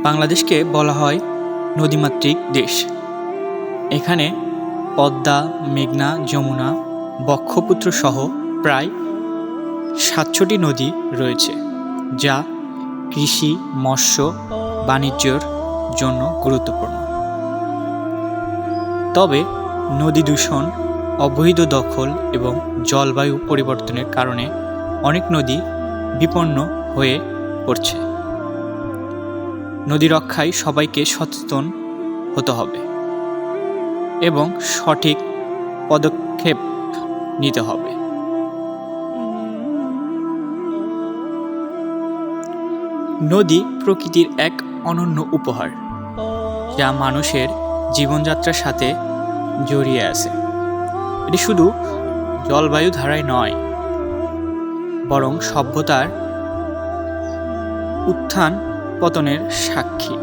বাংলাদেশকে বলা হয় নদীমাতৃক দেশ। এখানে পদ্মা, মেঘনা, যমুনা, ব্রহ্মপুত্র সহ প্রায় ৭০০টি নদী রয়েছে, যা কৃষি, মৎস্য, বাণিজ্যের জন্য গুরুত্বপূর্ণ। তবে নদী দূষণ, অবৈধ দখল এবং জলবায়ু পরিবর্তনের কারণে অনেক নদী বিপন্ন হয়ে পড়ছে। নদী রক্ষায় সবাইকে সচেতন হতে হবে এবং সঠিক পদক্ষেপ নিতে হবে। নদী প্রকৃতির এক অনন্য উপহার, যা মানুষের জীবনযাত্রার সাথে জড়িয়ে আছে। এটি শুধু জলবায়ু ধারাই নয়, বরং সভ্যতার উত্থান পতনের সাক্ষী।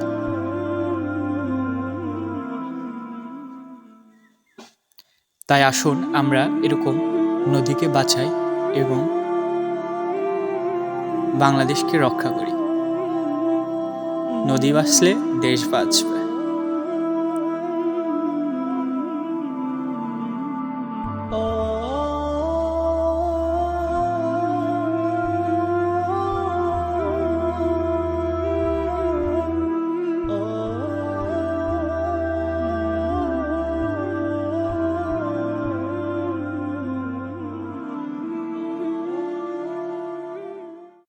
তাই আসুন আমরা এরকম নদীকে বাঁচাই এবং বাংলাদেশকে রক্ষা করি। নদী বাঁচলে দেশ বাঁচবে।